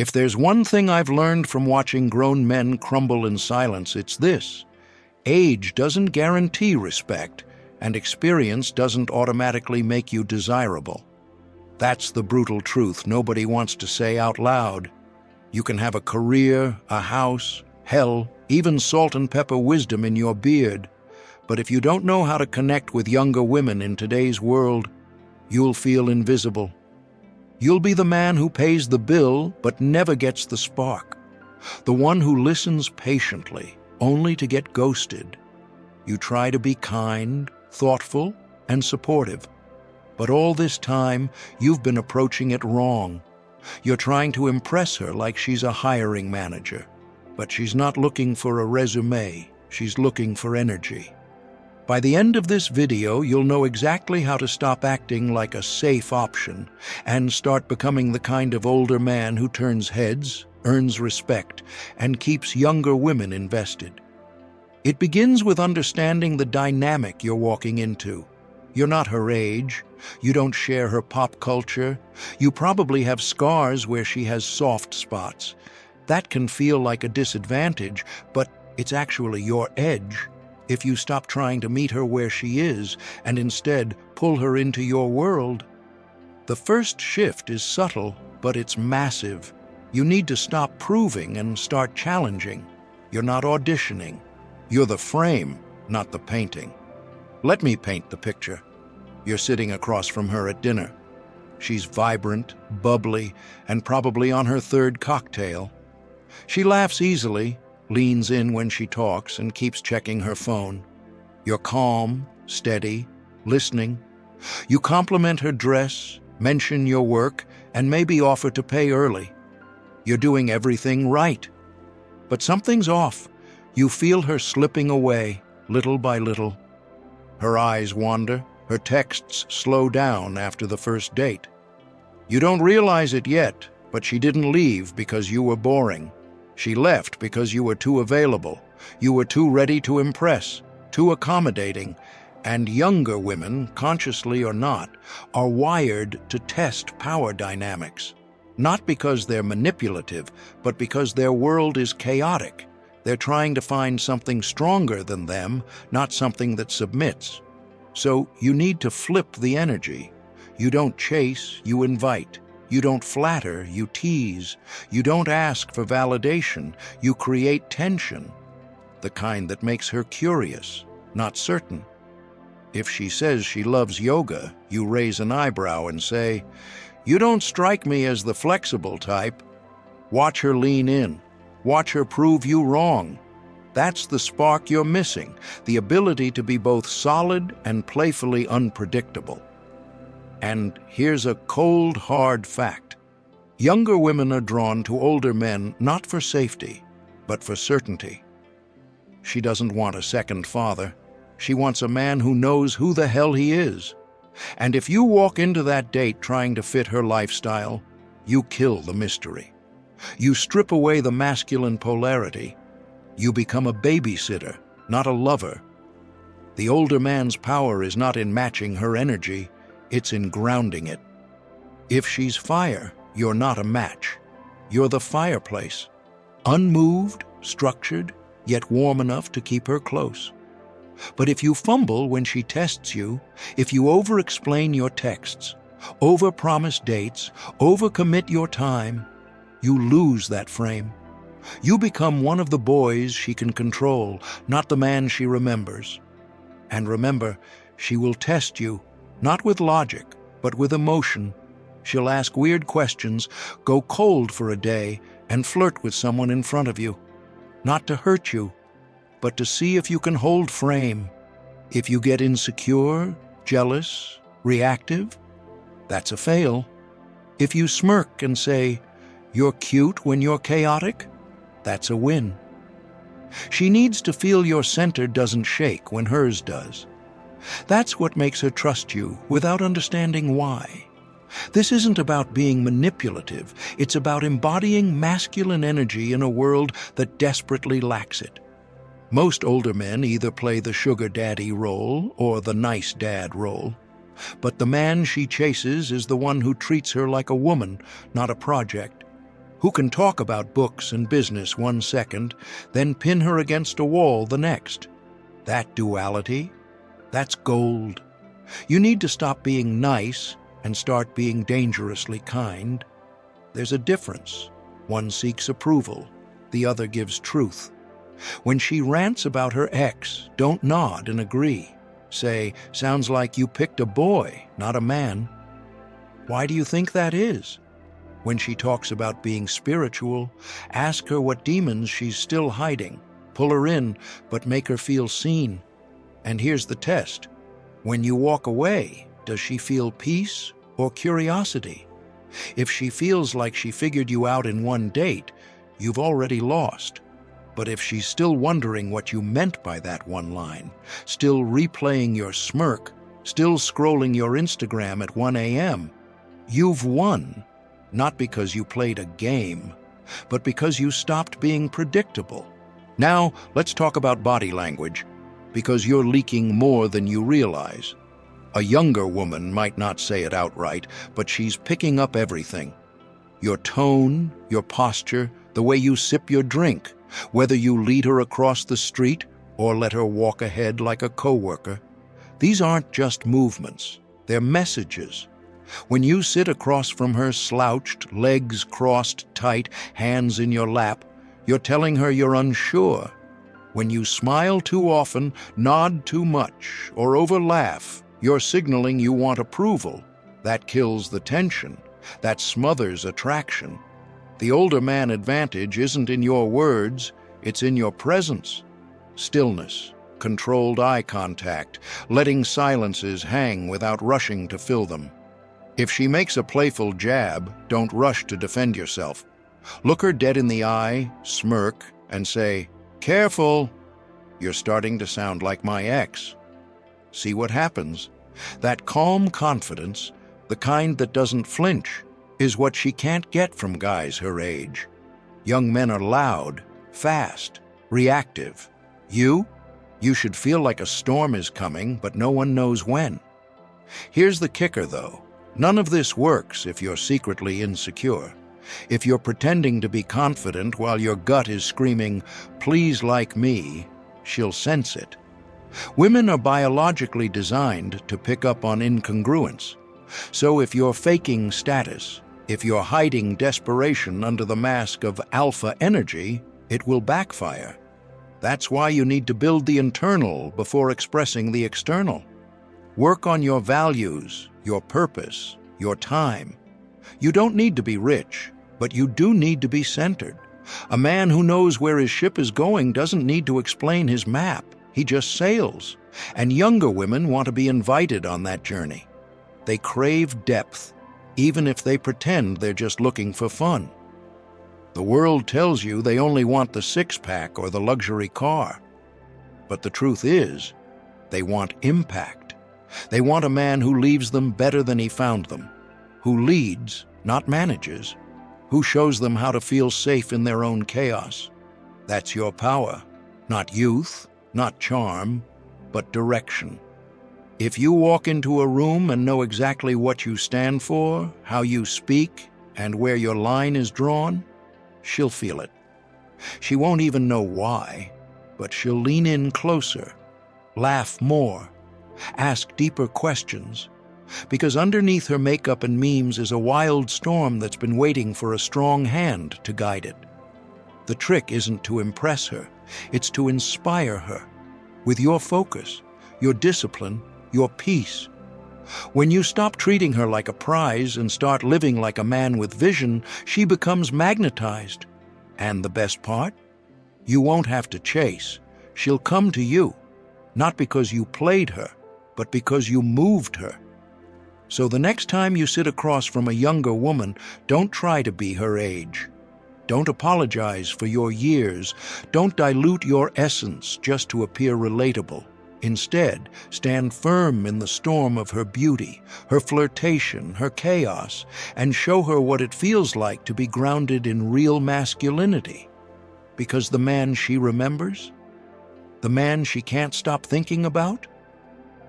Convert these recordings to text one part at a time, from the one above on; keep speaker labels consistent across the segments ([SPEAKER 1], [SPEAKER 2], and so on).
[SPEAKER 1] If there's one thing I've learned from watching grown men crumble in silence, it's this. Age doesn't guarantee respect, and experience doesn't automatically make you desirable. That's the brutal truth nobody wants to say out loud. You can have a career, a house, hell, even salt and pepper wisdom in your beard. But if you don't know how to connect with younger women in today's world, you'll feel invisible. You'll be the man who pays the bill but never gets the spark. The one who listens patiently, only to get ghosted. You try to be kind, thoughtful, and supportive. But all this time, you've been approaching it wrong. You're trying to impress her like she's a hiring manager. But she's not looking for a resume, she's looking for energy. By the end of this video, you'll know exactly how to stop acting like a safe option and start becoming the kind of older man who turns heads, earns respect, and keeps younger women invested. It begins with understanding the dynamic you're walking into. You're not her age. You don't share her pop culture. You probably have scars where she has soft spots. That can feel like a disadvantage, but it's actually your edge. If you stop trying to meet her where she is and instead pull her into your world. The first shift is subtle, but it's massive. You need to stop proving and start challenging. You're not auditioning. You're the frame, not the painting. Let me paint the picture. You're sitting across from her at dinner. She's vibrant, bubbly, and probably on her third cocktail. She laughs easily, leans in when she talks, and keeps checking her phone. You're calm, steady, listening. You compliment her dress, mention your work, and maybe offer to pay early. You're doing everything right. But something's off. You feel her slipping away, little by little. Her eyes wander, her texts slow down after the first date. You don't realize it yet, but she didn't leave because you were boring. She left because you were too available. You were too ready to impress, too accommodating. And younger women, consciously or not, are wired to test power dynamics. Not because they're manipulative, but because their world is chaotic. They're trying to find something stronger than them, not something that submits. So you need to flip the energy. You don't chase, you invite. You don't flatter, you tease. You don't ask for validation, you create tension. The kind that makes her curious, not certain. If she says she loves yoga, you raise an eyebrow and say, "You don't strike me as the flexible type." Watch her lean in. Watch her prove you wrong. That's the spark you're missing, the ability to be both solid and playfully unpredictable. And here's a cold, hard fact. Younger women are drawn to older men not for safety, but for certainty. She doesn't want a second father. She wants a man who knows who the hell he is. And if you walk into that date trying to fit her lifestyle, you kill the mystery. You strip away the masculine polarity. You become a babysitter, not a lover. The older man's power is not in matching her energy, it's in grounding it. If she's fire, you're not a match. You're the fireplace. Unmoved, structured, yet warm enough to keep her close. But if you fumble when she tests you, if you over-explain your texts, over-promise dates, over-commit your time, you lose that frame. You become one of the boys she can control, not the man she remembers. And remember, she will test you, not with logic, but with emotion. She'll ask weird questions, go cold for a day, and flirt with someone in front of you. Not to hurt you, but to see if you can hold frame. If you get insecure, jealous, reactive, that's a fail. If you smirk and say, "You're cute when you're chaotic," that's a win. She needs to feel your center doesn't shake when hers does. That's what makes her trust you without understanding why. This isn't about being manipulative. It's about embodying masculine energy in a world that desperately lacks it. Most older men either play the sugar daddy role or the nice dad role. But the man she chases is the one who treats her like a woman, not a project. Who can talk about books and business 1 second, then pin her against a wall the next. That duality, that's gold. You need to stop being nice and start being dangerously kind. There's a difference. One seeks approval, the other gives truth. When she rants about her ex, don't nod and agree. Say, sounds like you picked a boy, not a man. Why do you think that is? When she talks about being spiritual, ask her what demons she's still hiding. Pull her in, but make her feel seen. And here's the test. When you walk away, does she feel peace or curiosity? If she feels like she figured you out in one date, you've already lost. But if she's still wondering what you meant by that one line, still replaying your smirk, still scrolling your Instagram at 1 a.m., you've won. Not because you played a game, but because you stopped being predictable. Now, let's talk about body language, because you're leaking more than you realize. A younger woman might not say it outright, but she's picking up everything. Your tone, your posture, the way you sip your drink, whether you lead her across the street or let her walk ahead like a coworker. These aren't just movements, they're messages. When you sit across from her slouched, legs crossed tight, hands in your lap, you're telling her you're unsure. When you smile too often, nod too much, or over-laugh, you're signaling you want approval. That kills the tension. That smothers attraction. The older man advantage isn't in your words, it's in your presence. Stillness, controlled eye contact, letting silences hang without rushing to fill them. If she makes a playful jab, don't rush to defend yourself. Look her dead in the eye, smirk, and say, "Careful, you're starting to sound like my ex." See what happens. That calm confidence, the kind that doesn't flinch, is what she can't get from guys her age. Young men are loud, fast, reactive. You should feel like a storm is coming, but no one knows when. Here's the kicker, though. None of this works if you're secretly insecure. If you're pretending to be confident while your gut is screaming, "Please like me," she'll sense it. Women are biologically designed to pick up on incongruence. So if you're faking status, if you're hiding desperation under the mask of alpha energy, it will backfire. That's why you need to build the internal before expressing the external. Work on your values, your purpose, your time. You don't need to be rich, but you do need to be centered. A man who knows where his ship is going doesn't need to explain his map. He just sails. And younger women want to be invited on that journey. They crave depth, even if they pretend they're just looking for fun. The world tells you they only want the six-pack or the luxury car. But the truth is, they want impact. They want a man who leaves them better than he found them, who leads, not manages, who shows them how to feel safe in their own chaos. That's your power, not youth, not charm, but direction. If you walk into a room and know exactly what you stand for, how you speak, and where your line is drawn, she'll feel it. She won't even know why, but she'll lean in closer, laugh more, ask deeper questions, because underneath her makeup and memes is a wild storm that's been waiting for a strong hand to guide it. The trick isn't to impress her, it's to inspire her. With your focus, your discipline, your peace. When you stop treating her like a prize and start living like a man with vision, she becomes magnetized. And the best part? You won't have to chase. She'll come to you, not because you played her, but because you moved her. So the next time you sit across from a younger woman, don't try to be her age. Don't apologize for your years. Don't dilute your essence just to appear relatable. Instead, stand firm in the storm of her beauty, her flirtation, her chaos, and show her what it feels like to be grounded in real masculinity. Because the man she remembers, the man she can't stop thinking about,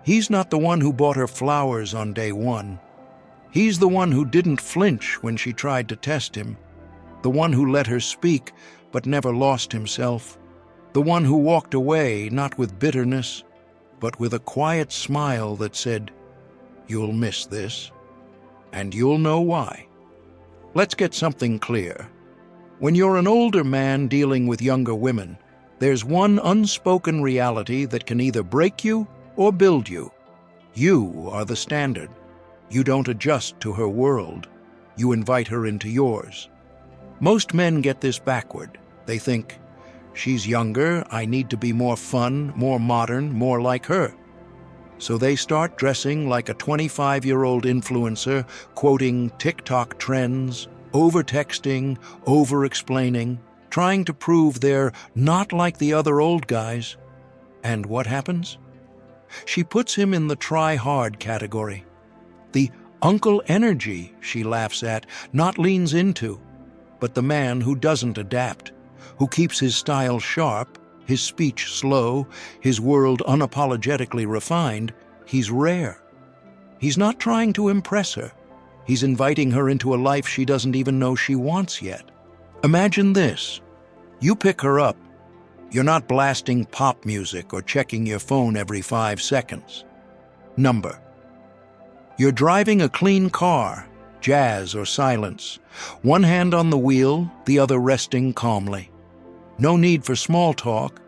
[SPEAKER 1] he's not the one who bought her flowers on day one. He's the one who didn't flinch when she tried to test him. the one who let her speak but never lost himself, the one who walked away not with bitterness, but with a quiet smile that said, "You'll miss this, and you'll know why." Let's get something clear. When you're an older man dealing with younger women, there's one unspoken reality that can either break you or build you. You are the standard. You don't adjust to her world. You invite her into yours. Most men get this backward. They think, she's younger, I need to be more fun, more modern, more like her. So they start dressing like a 25-year-old influencer, quoting TikTok trends, over-texting, over-explaining, trying to prove they're not like the other old guys. And what happens? She puts him in the try-hard category. The uncle energy she laughs at, not leans into, but the man who doesn't adapt, who keeps his style sharp, his speech slow, his world unapologetically refined, he's rare. He's not trying to impress her. He's inviting her into a life she doesn't even know she wants yet. Imagine this. You pick her up. You're not blasting pop music or checking your phone every 5 seconds. Number. You're driving a clean car, jazz or silence, one hand on the wheel, the other resting calmly. No need for small talk.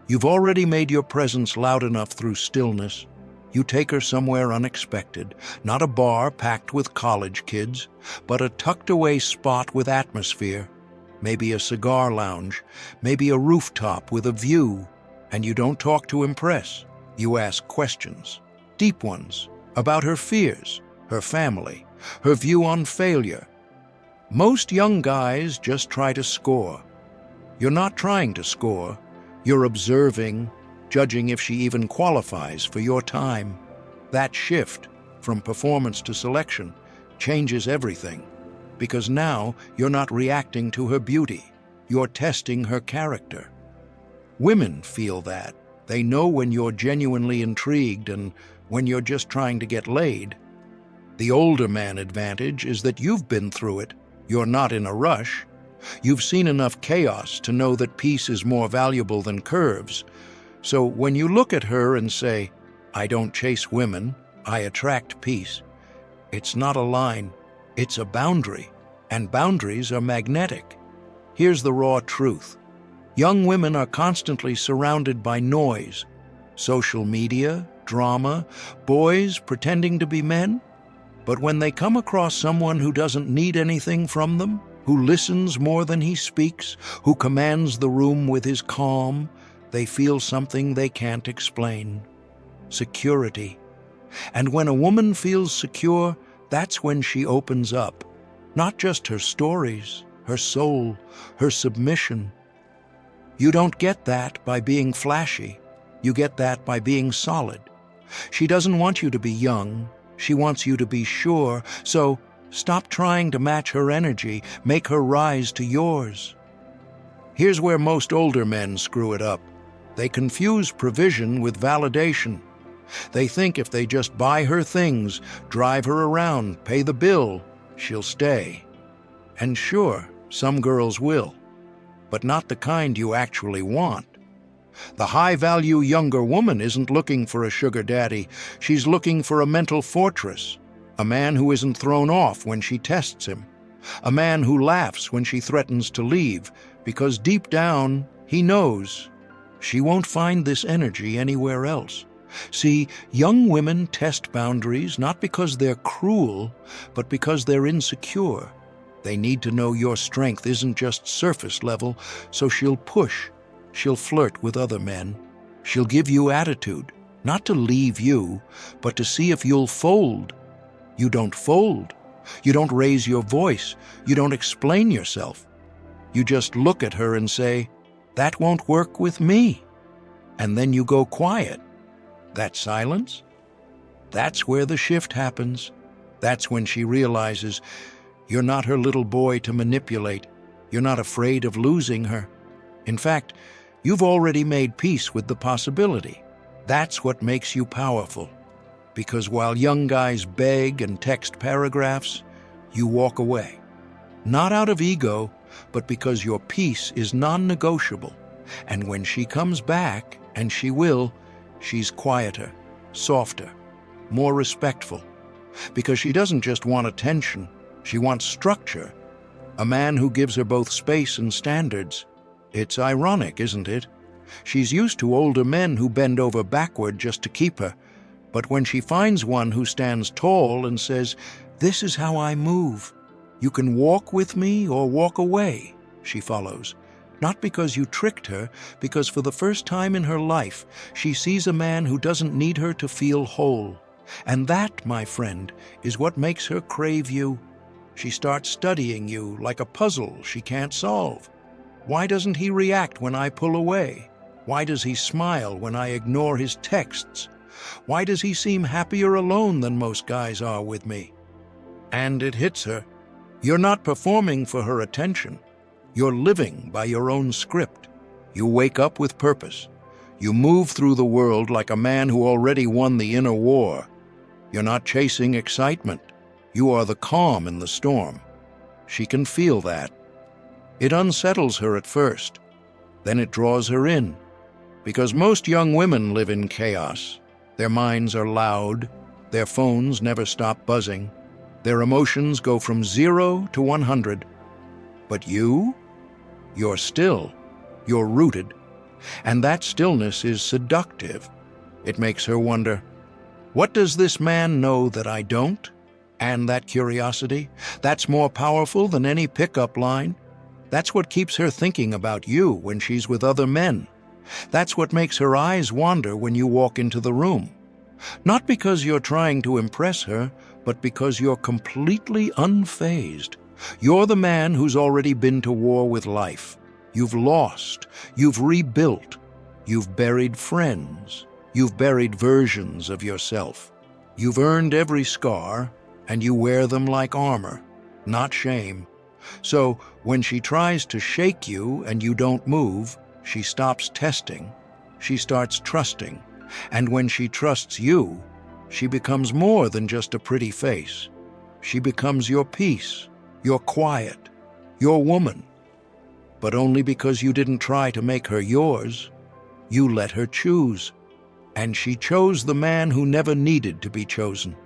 [SPEAKER 1] You've already made your presence loud enough through stillness. You take her somewhere unexpected, not a bar packed with college kids, but a tucked-away spot with atmosphere. Maybe a cigar lounge, maybe a rooftop with a view, and you don't talk to impress. You ask questions, deep ones, about her fears, her family, her view on failure. Most young guys just try to score. You're not trying to score. You're observing, judging if she even qualifies for your time. That shift from performance to selection changes everything, because now you're not reacting to her beauty. You're testing her character. Women feel that. They know when you're genuinely intrigued and when you're just trying to get laid. The older man advantage is that you've been through it. You're not in a rush. You've seen enough chaos to know that peace is more valuable than curves. So when you look at her and say, "I don't chase women, I attract peace," it's not a line, it's a boundary, and boundaries are magnetic. Here's the raw truth. Young women are constantly surrounded by noise, social media, drama, boys pretending to be men. But when they come across someone who doesn't need anything from them, who listens more than he speaks, who commands the room with his calm, they feel something they can't explain. Security. And when a woman feels secure, that's when she opens up. Not just her stories, her soul, her submission. You don't get that by being flashy. You get that by being solid. She doesn't want you to be young. She wants you to be sure. So stop trying to match her energy. Make her rise to yours. Here's where most older men screw it up. They confuse provision with validation. They think if they just buy her things, drive her around, pay the bill, she'll stay. And sure, some girls will, but not the kind you actually want. The high-value younger woman isn't looking for a sugar daddy. She's looking for a mental fortress, a man who isn't thrown off when she tests him, a man who laughs when she threatens to leave, because deep down, he knows she won't find this energy anywhere else. See, young women test boundaries not because they're cruel, but because they're insecure. They need to know your strength isn't just surface level, so she'll push. She'll flirt with other men. She'll give you attitude, not to leave you, but to see if you'll fold. You don't fold. You don't raise your voice. You don't explain yourself. You just look at her and say, "That won't work with me." And then you go quiet. That silence? That's where the shift happens. That's when she realizes you're not her little boy to manipulate. You're not afraid of losing her. In fact, you've already made peace with the possibility. That's what makes you powerful. Because while young guys beg and text paragraphs, you walk away. Not out of ego, but because your peace is non-negotiable. And when she comes back, and she will, she's quieter, softer, more respectful. Because she doesn't just want attention, she wants structure. A man who gives her both space and standards. It's ironic, isn't it? She's used to older men who bend over backward just to keep her. But when she finds one who stands tall and says, "This is how I move. You can walk with me or walk away," she follows. Not because you tricked her, because for the first time in her life, she sees a man who doesn't need her to feel whole. And that, my friend, is what makes her crave you. She starts studying you like a puzzle she can't solve. Why doesn't he react when I pull away? Why does he smile when I ignore his texts? Why does he seem happier alone than most guys are with me? And it hits her. You're not performing for her attention. You're living by your own script. You wake up with purpose. You move through the world like a man who already won the inner war. You're not chasing excitement. You are the calm in the storm. She can feel that. It unsettles her at first. Then it draws her in. Because most young women live in chaos. Their minds are loud. Their phones never stop buzzing. Their emotions go from 0 to 100. But you're still. You're rooted. And that stillness is seductive. It makes her wonder, what does this man know that I don't? And that curiosity, that's more powerful than any pickup line. That's what keeps her thinking about you when she's with other men. That's what makes her eyes wander when you walk into the room. Not because you're trying to impress her, but because you're completely unfazed. You're the man who's already been to war with life. You've lost. You've rebuilt. You've buried friends. You've buried versions of yourself. You've earned every scar, and you wear them like armor, not shame. So when she tries to shake you and you don't move, she stops testing. She starts trusting. And when she trusts you, she becomes more than just a pretty face. She becomes your peace, your quiet, your woman. But only because you didn't try to make her yours. You let her choose. And she chose the man who never needed to be chosen.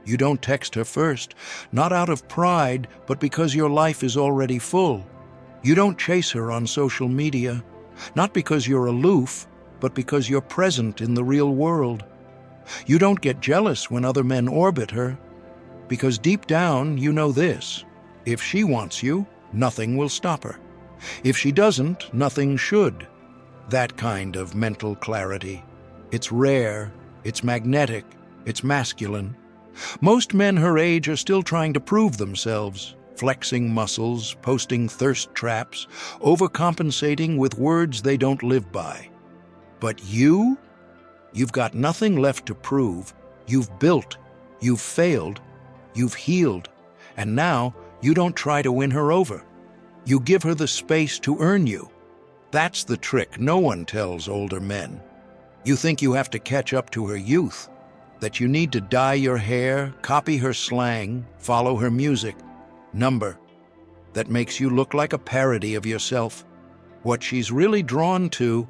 [SPEAKER 1] You don't text her first, not out of pride, but because your life is already full. You don't chase her on social media, not because you're aloof, but because you're present in the real world. You don't get jealous when other men orbit her, because deep down you know this: if she wants you, nothing will stop her. If she doesn't, nothing should. That kind of mental clarity. It's rare, it's magnetic, it's masculine. Most men her age are still trying to prove themselves, flexing muscles, posting thirst traps, overcompensating with words they don't live by. But you've got nothing left to prove. You've built, you've failed, you've healed, and now you don't try to win her over. You give her the space to earn you. That's the trick no one tells older men. You think you have to catch up to her youth, that you need to dye your hair, copy her slang, follow her music. Number that makes you look like a parody of yourself. What she's really drawn to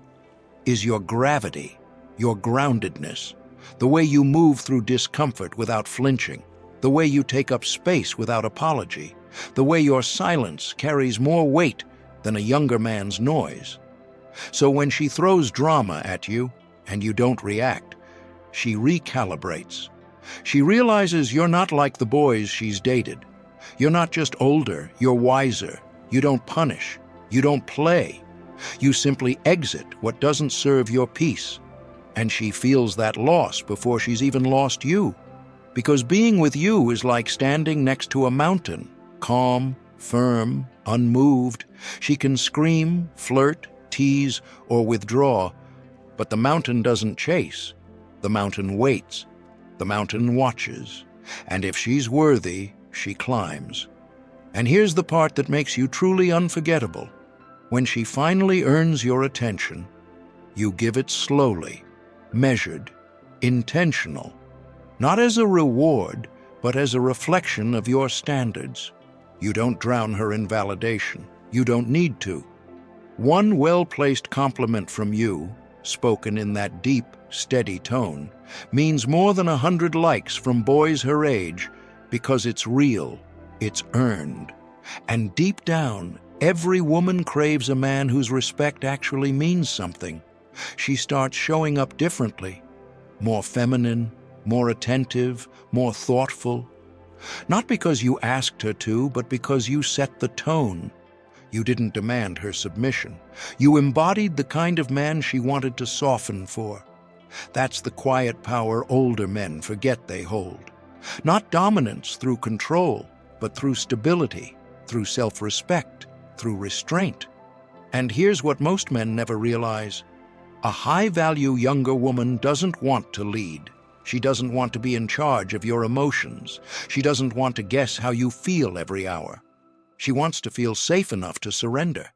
[SPEAKER 1] is your gravity, your groundedness, the way you move through discomfort without flinching, the way you take up space without apology, the way your silence carries more weight than a younger man's noise. So when she throws drama at you and you don't react, she recalibrates. She realizes you're not like the boys she's dated. You're not just older, you're wiser. You don't punish. You don't play. You simply exit what doesn't serve your peace. And she feels that loss before she's even lost you. Because being with you is like standing next to a mountain, calm, firm, unmoved. She can scream, flirt, tease, or withdraw, but the mountain doesn't chase. The mountain waits. The mountain watches. And if she's worthy, she climbs. And here's the part that makes you truly unforgettable. When she finally earns your attention, you give it slowly, measured, intentional, not as a reward, but as a reflection of your standards. You don't drown her in validation. You don't need to. One well-placed compliment from you, spoken in that deep, steady tone, means more than 100 likes from boys her age because it's real, it's earned. And deep down, every woman craves a man whose respect actually means something. She starts showing up differently, more feminine, more attentive, more thoughtful. Not because you asked her to, but because you set the tone. You didn't demand her submission. You embodied the kind of man she wanted to soften for. That's the quiet power older men forget they hold. Not dominance through control, but through stability, through self-respect, through restraint. And here's what most men never realize. A high-value younger woman doesn't want to lead. She doesn't want to be in charge of your emotions. She doesn't want to guess how you feel every hour. She wants to feel safe enough to surrender.